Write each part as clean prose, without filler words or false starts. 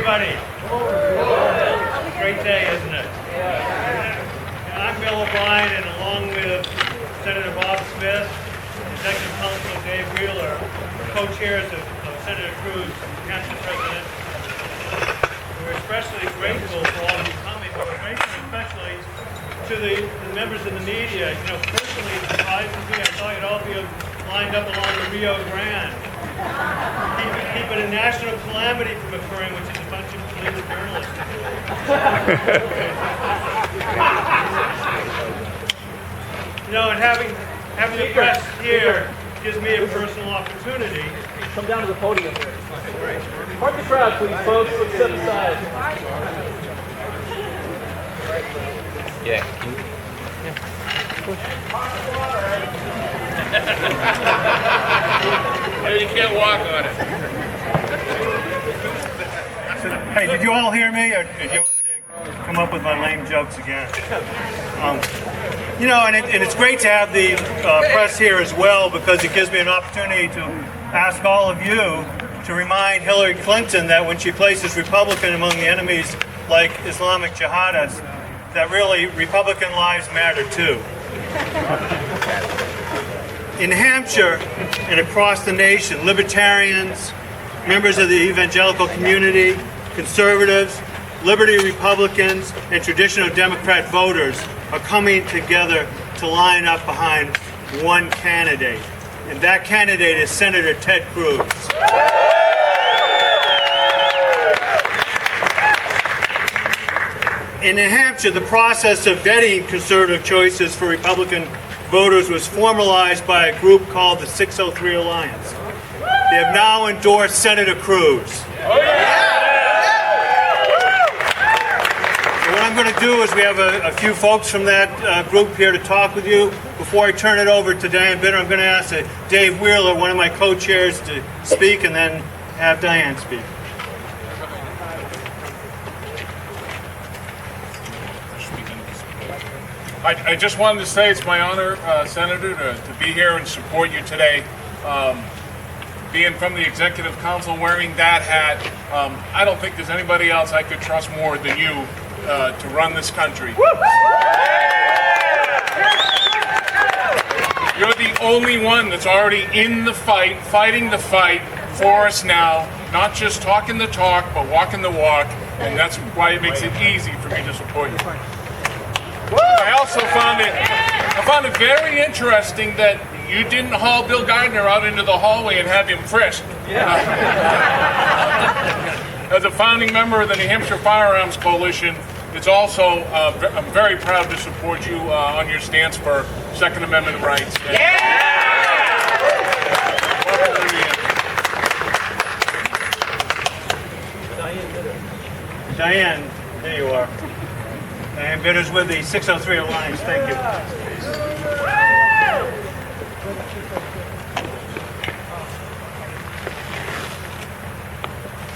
everybody. Great day, isn't it? I'm Bill O'Brien, and along with Senator Bob Smith, Executive Council Dave Wheeler, co-chairs of Senator Cruz, Hampshire President. We're especially grateful for all of you coming, but we're grateful especially to the members of the media. You know, personally, it surprises me. I thought you'd all be lined up along the Rio Grande. Keeping a national calamity from occurring, which is a bunch of illegal journalists. You know, and having the press here gives me a personal opportunity. Come down to the podium. Park the crowd, please, folks. Let's step aside. Yeah. You can't walk on it. Hey, did you all hear me, or did you want me to come up with my lame jokes again? You know, and it's great to have the press here as well, because it gives me an opportunity to ask all of you to remind Hillary Clinton that when she places Republican among the enemies like Islamic jihadists, that really Republican lives matter too. In Hampshire and across the nation, libertarians, members of the evangelical community, conservatives, liberty Republicans, and traditional Democrat voters are coming together to line up behind one candidate. And that candidate is Senator Ted Cruz. In New Hampshire, the process of vetting conservative choices for Republican voters was formalized by a group called the 603 Alliance. They have now endorsed Senator Cruz. So what I'm going to do is we have a few folks from that group here to talk with you. Before I turn it over to Diane Bitter, I'm going to ask Dave Wheeler, one of my co-chairs, to speak, and then have Diane speak. I just wanted to say it's my honor, Senator, to be here and support you today. Being from the Executive Council, wearing that hat, I don't think there's anybody else I could trust more than you to run this country. You're the only one that's already in the fight, fighting the fight for us now, not just talking the talk, but walking the walk, and that's why it makes it easy for me to support you. I also found it very interesting that you didn't haul Bill Gardner out into the hallway and have him frisked. As a founding member of the New Hampshire Firearms Coalition, it's also I'm very proud to support you on your stance for Second Amendment rights. Diane, there you are. Diane Bitter's with the 603 Alliance. Thank you.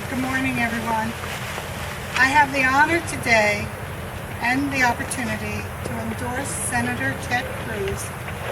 Good morning, everyone. I have the honor today and the opportunity to endorse Senator Ted Cruz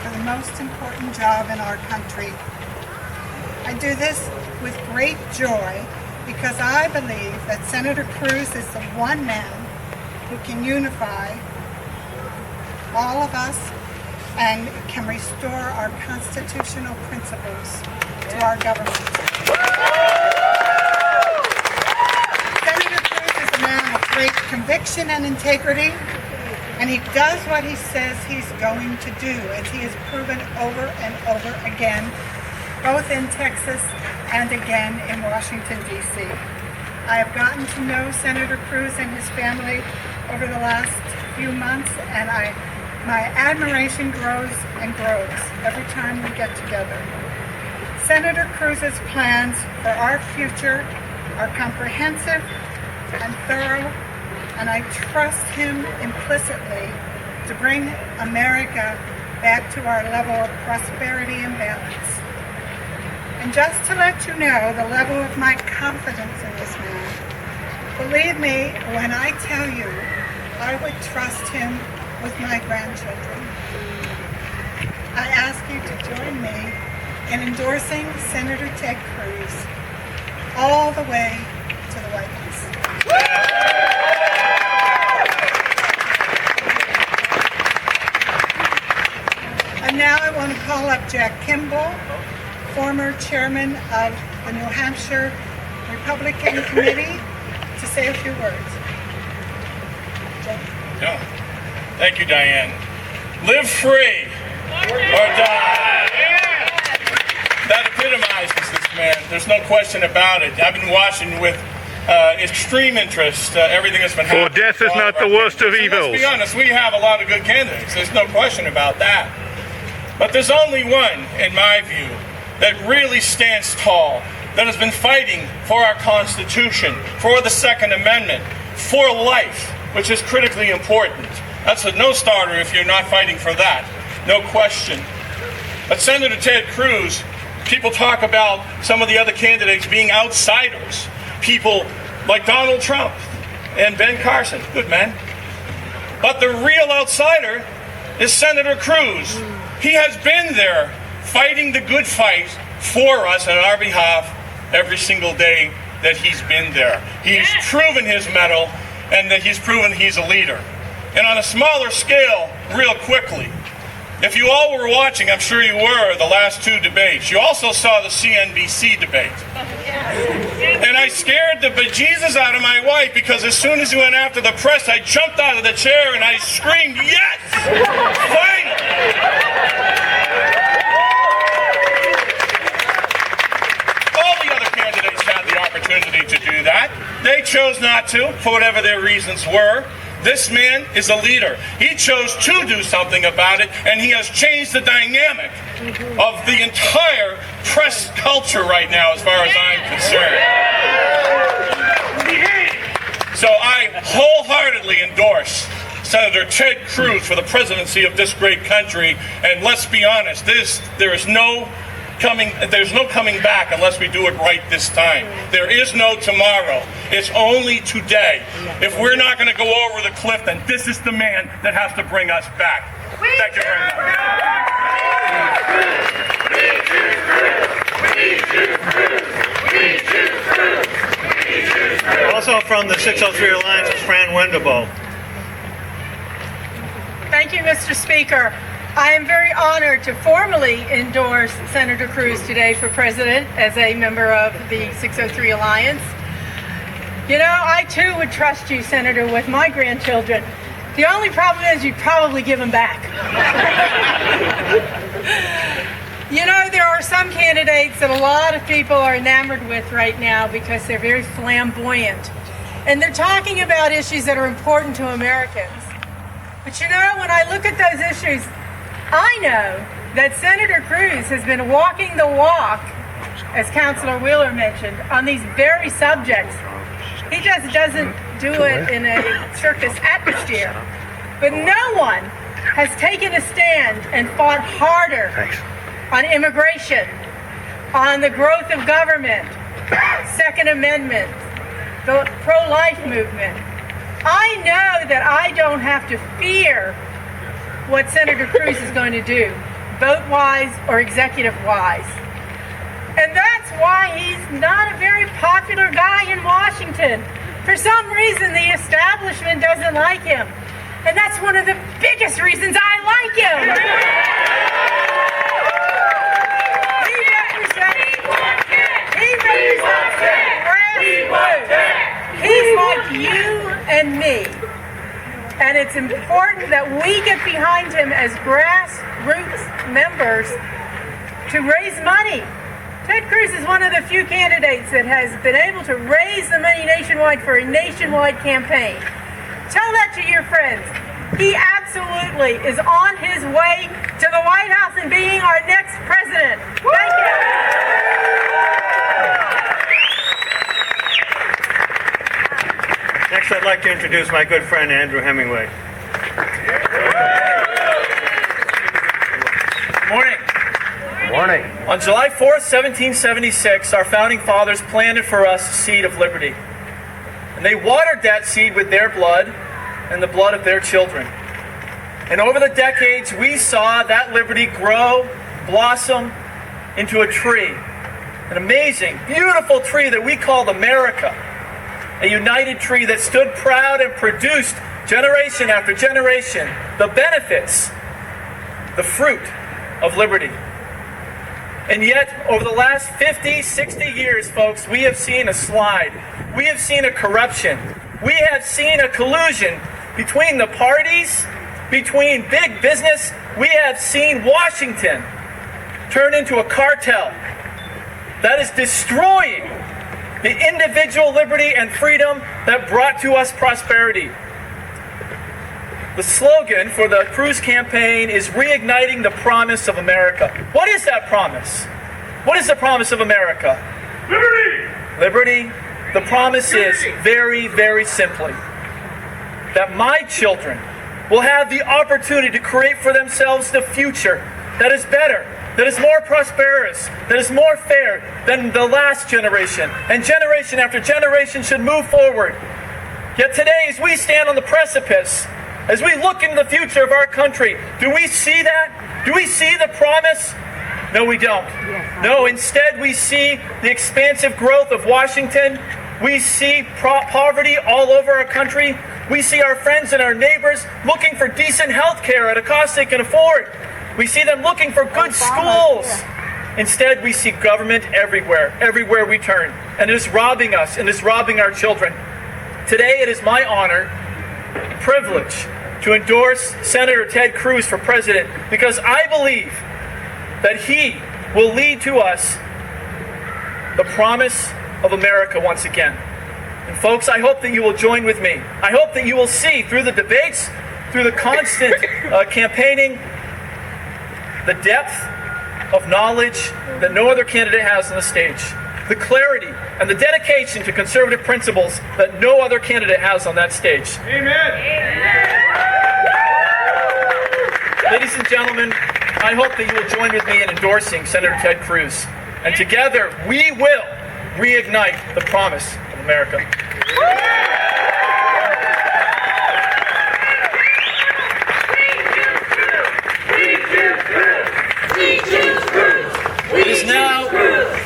for the most important job in our country. I do this with great joy because I believe that Senator Cruz is the one man who can unify all of us and can restore our constitutional principles to our government. Senator Cruz is a man of great conviction and integrity, and he does what he says he's going to do, as he has proven over and over again, both in Texas and again in Washington, D.C. I have gotten to know Senator Cruz and his family over the last few months, and my admiration grows and grows every time we get together. Senator Cruz's plans for our future are comprehensive and thorough, and I trust him implicitly to bring America back to our level of prosperity and balance. And just to let you know the level of my confidence in this man, believe me when I tell you I would trust him with my grandchildren. I ask you to join me in endorsing Senator Ted Cruz all the way to the White House. And now I want to call up Jack Kimball, former chairman of the New Hampshire Republican Committee, to say a few words. Jack. Yeah. Thank you, Diane. Live free or die. That epitomizes this man. There's no question about it. I've been watching with extreme interest everything that's been happening. For death is not the worst of evils. Let's be honest, we have a lot of good candidates. There's no question about that. But there's only one, in my view, that really stands tall, that has been fighting for our Constitution, for the Second Amendment, for life, which is critically important. That's a no-starter if you're not fighting for that. No question. But Senator Ted Cruz, people talk about some of the other candidates being outsiders. People like Donald Trump and Ben Carson. Good man. But the real outsider is Senator Cruz. He has been there fighting the good fight for us and on our behalf every single day that he's been there. He's proven his mettle and that he's proven he's a leader. And on a smaller scale, real quickly, if you all were watching, I'm sure you were, the last two debates, you also saw the CNBC debate. And I scared the bejesus out of my wife because as soon as he went after the press, I jumped out of the chair and I screamed, yes! Finally! All the other candidates had the opportunity to do that. They chose not to, for whatever their reasons were. This man is a leader. He chose to do something about it, and he has changed the dynamic of the entire press culture right now, as far as I'm concerned. So I wholeheartly endorse Senator Ted Cruz for the presidency of this great country. And let's be honest, there's no coming back unless we do it right this time. There is no tomorrow. It's only today. If we're not going to go over the cliff, then this is the man that has to bring us back. Thank you very much. Also from the 603 Alliance is Fran Wendelbo. Thank you, Mr. Speaker. I am very honored to formally endorse Senator Cruz today for president as a member of the 603 Alliance. You know, I too would trust you, Senator, with my grandchildren. The only problem is you'd probably give them back. You know, there are some candidates that a lot of people are enamored with right now because they're very flamboyant. And they're talking about issues that are important to Americans. But you know, when I look at those issues, I know that Senator Cruz has been walking the walk, as Councilor Wheeler mentioned, on these very subjects. He just doesn't do it in a circus atmosphere. But no one has taken a stand and fought harder on immigration, on the growth of government, Second Amendment, the pro-life movement. I know that I don't have to fear what Senator Cruz is going to do, vote-wise or executive-wise. And that's why he's not a very popular guy in Washington. For some reason, the establishment doesn't like him. And that's one of the biggest reasons I like him. He represents the grassroots. He's like you and me. And it's important that we get behind him as grassroots members to raise money. Ted Cruz is one of the few candidates that has been able to raise the money nationwide for a nationwide campaign. Tell that to your friends. He absolutely is on his way to the White House and being our next president. Thank you. Next, I'd like to introduce my good friend Andrew Hemingway. Morning. Morning. On July 4th, 1776, our founding fathers planted for us a seed of liberty. And they watered that seed with their blood and the blood of their children. And over the decades, we saw that liberty grow, blossom into a tree. An amazing, beautiful tree that we called America. a united tree that stood proud and produced generation after generation the benefits, the fruit of liberty. And yet, over the last 50, 60 years, folks, we have seen a slide. We have seen a corruption. We have seen a collusion between the parties, between big business. We have seen Washington turn into a cartel that is destroying the individual liberty and freedom that brought to us prosperity. The slogan for the Cruz campaign is reigniting the promise of America. What is that promise? What is the promise of America? Liberty! Liberty. The promise is very, very simply that my children will have the opportunity to create for themselves the future that is better, that is more prosperous, that is more fair than the last generation. And generation after generation should move forward. Yet today, as we stand on the precipice, as we look into the future of our country, do we see that? Do we see the promise? No, we don't. No, instead we see the expansive growth of Washington. We see poverty all over our country. We see our friends and our neighbors looking for decent health care at a cost they can afford. We see them looking for good schools. Instead, we see government everywhere we turn. And it is robbing us, and it is robbing our children. Today, it is my honor and privilege to endorse Senator Ted Cruz for president because I believe that he will lead to us the promise of America once again. And folks, I hope that you will join with me. I hope that you will see through the debates, through the constant campaigning, the depth of knowledge that no other candidate has on the stage, the clarity and the dedication to conservative principles that no other candidate has on that stage. Amen. Ladies and gentlemen, I hope that you will join with me in endorsing Senator Ted Cruz. And together, we will reignite the promise of America.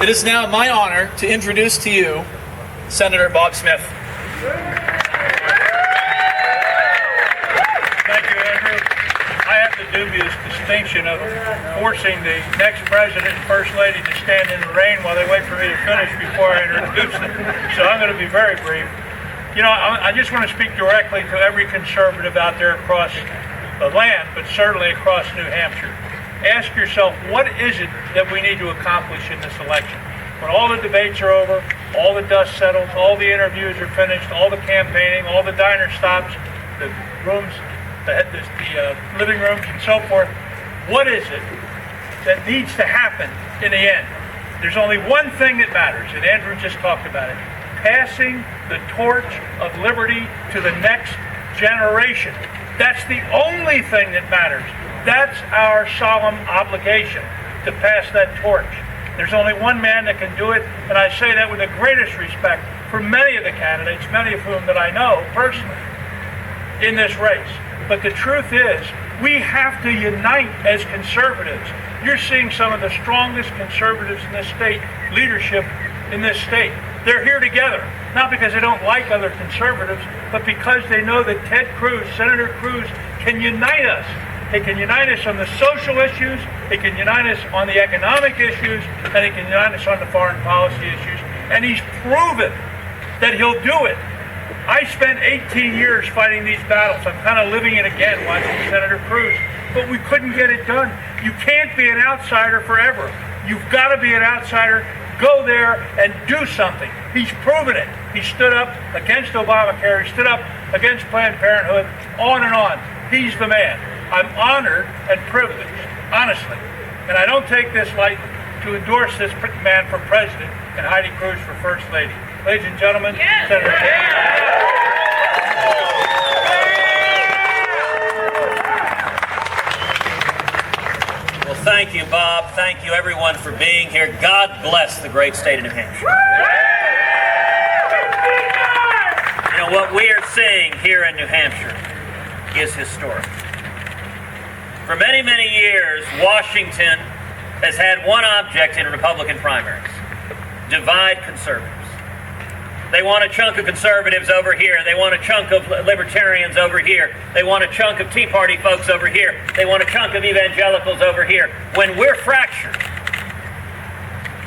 It is now my honor to introduce to you Senator Bob Smith. Thank you, Andrew. I have the dubious distinction of forcing the next president and first lady to stand in the rain while they wait for me to finish before I introduce them. So I'm going to be very brief. You know, I just want to speak directly to every conservative out there across the land, but certainly across New Hampshire. Ask yourself, what is it that we need to accomplish in this election? When all the debates are over, all the dust settles, all the interviews are finished, all the campaigning, all the diner stops, the rooms, the living rooms and so forth, what is it that needs to happen in the end? There's only one thing that matters, and Andrew just talked about it. Passing the torch of liberty to the next generation. That's the only thing that matters. That's our solemn obligation, to pass that torch. There's only one man that can do it, and I say that with the greatest respect for many of the candidates, many of whom that I know personally in this race. But the truth is, we have to unite as conservatives. You're seeing some of the strongest conservatives in this state, leadership in this state. They're here together, not because they don't like other conservatives, but because they know that Ted Cruz, Senator Cruz, can unite us. He can unite us on the social issues, he can unite us on the economic issues, and he can unite us on the foreign policy issues. And he's proven that he'll do it. I spent 18 years fighting these battles. I'm kind of living it again watching Senator Cruz. But we couldn't get it done. You can't be an outsider forever. You've got to be an outsider. Go there and do something. He's proven it. He stood up against Obamacare. He stood up against Planned Parenthood, on and on. He's the man. I'm honored and privileged, honestly, and I don't take this lightly, to endorse this man for president and Heidi Cruz for first lady. Ladies and gentlemen, Senator Well, thank you, Bob. Thank you, everyone, for being here. God bless the great state of New Hampshire. You know, what we are seeing here in New Hampshire is historic. For many, many years, Washington has had one object in Republican primaries: divide conservatives. They want a chunk of conservatives over here. They want a chunk of libertarians over here. They want a chunk of Tea Party folks over here. They want a chunk of evangelicals over here. When we're fractured,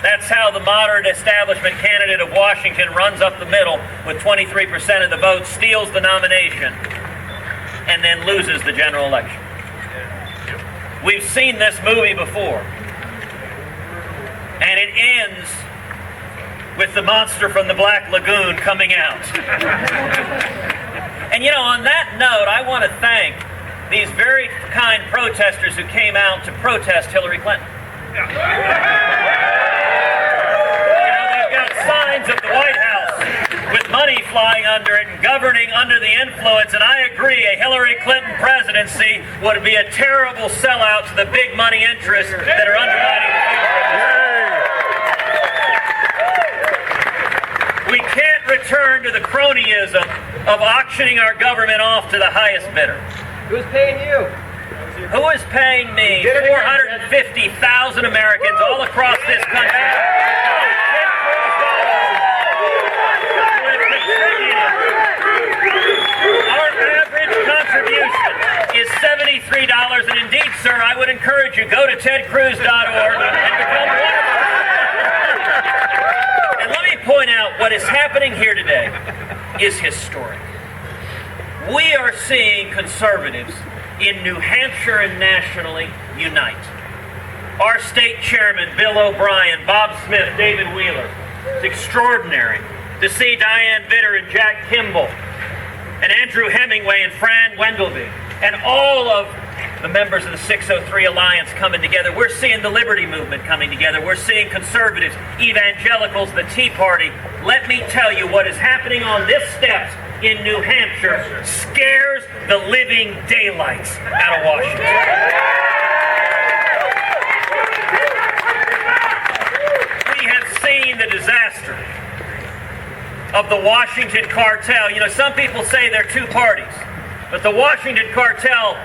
that's how the moderate establishment candidate of Washington runs up the middle with 23% of the vote, steals the nomination, and then loses the general election. We've seen this movie before. And it ends with the monster from the Black Lagoon coming out. And you know, on that note, I want to thank these very kind protesters who came out to protest Hillary Clinton. You know, they've got signs of the White House with money flying under it and governing under the influence, and I agree, a Hillary Clinton presidency would be a terrible sellout to the big money interests that are undermining the future. We can't return to the cronyism of auctioning our government off to the highest bidder. Who's paying you? Who is paying me? 450,000 Americans all across this country. Our average contribution is $73, and indeed, sir, I would encourage you, go to tedcruz.org and become one of us. And let me point out, what is happening here today is historic. We are seeing conservatives in New Hampshire and nationally unite. Our state chairman, Bill O'Brien, Bob Smith, David Wheeler. It's extraordinary to see Diane Bitter and Jack Kimball and Andrew Hemingway and Fran Wendelby and all of the members of the 603 Alliance coming together. We're seeing the Liberty Movement coming together. We're seeing conservatives, evangelicals, the Tea Party. Let me tell you, what is happening on this steps in New Hampshire scares the living daylights out of Washington. We have seen the disaster of the Washington cartel. You know, some people say they're two parties, but the Washington cartel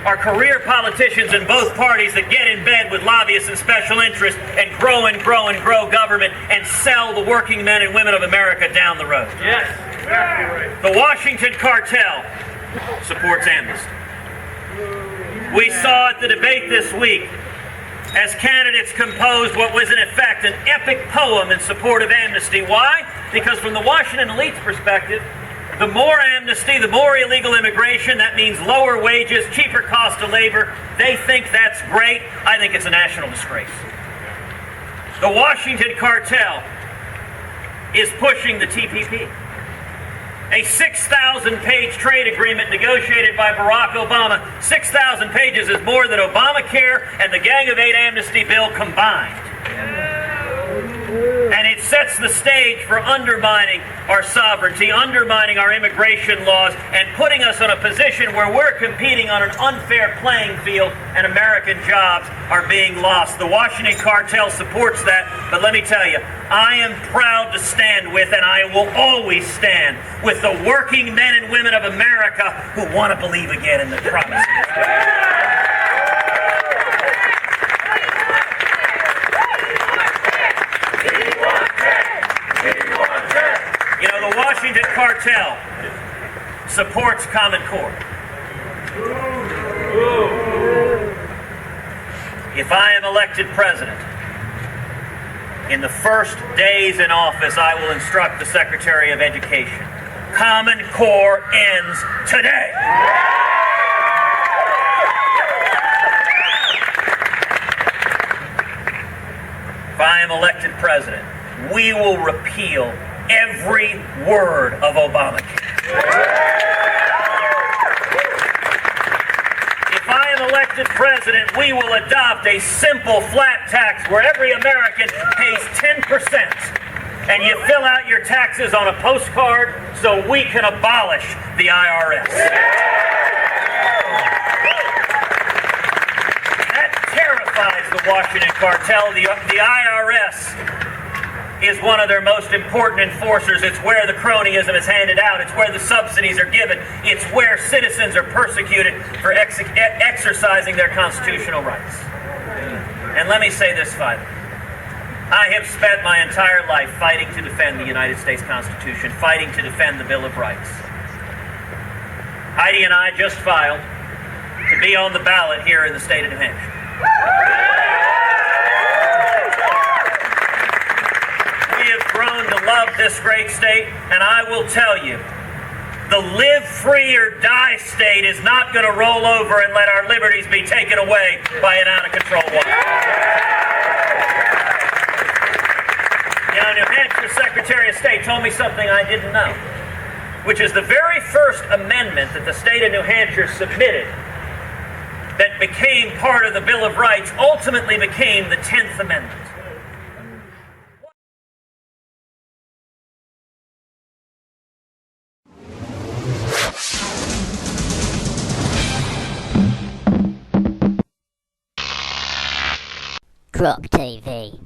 are career politicians in both parties that get in bed with lobbyists and special interests and grow and grow and grow government and sell the working men and women of America down the road. Yes, exactly right. The Washington cartel supports amnesty. We saw at the debate this week as candidates composed what was in effect an epic poem in support of amnesty. Why? Because from the Washington elite's perspective, the more amnesty, the more illegal immigration. That means lower wages, cheaper cost of labor. They think that's great. I think it's a national disgrace. The Washington cartel is pushing the TPP, a 6,000-page trade agreement negotiated by Barack Obama. 6,000 pages is more than Obamacare and the Gang of Eight amnesty bill combined. And it sets the stage for undermining our sovereignty, undermining our immigration laws, and putting us in a position where we're competing on an unfair playing field and American jobs are being lost. The Washington cartel supports that, but let me tell you, I am proud to stand with, and I will always stand with, the working men and women of America who want to believe again in the promise. You know, the Washington cartel supports Common Core. If I am elected president, in the first days in office, I will instruct the Secretary of Education. Common Core ends today. If I am elected president, we will repeal every word of Obamacare. If I am elected president, we will adopt a simple flat tax where every American pays 10%. And you fill out your taxes on a postcard so we can abolish the IRS. That terrifies the Washington cartel. The IRS is one of their most important enforcers. It's where the cronyism is handed out. It's where the subsidies are given. It's where citizens are persecuted for exercising their constitutional rights. And let me say this finally. I have spent my entire life fighting to defend the United States Constitution, fighting to defend the Bill of Rights. Heidi and I just filed to be on the ballot here in the state of New Hampshire. We have grown to love this great state, and I will tell you, the live free or die state is not going to roll over and let our liberties be taken away by an out-of-control one. Now, New Hampshire Secretary of State told me something I didn't know, which is the very first amendment that the state of New Hampshire submitted that became part of the Bill of Rights ultimately became the 10th Amendment. Crop TV.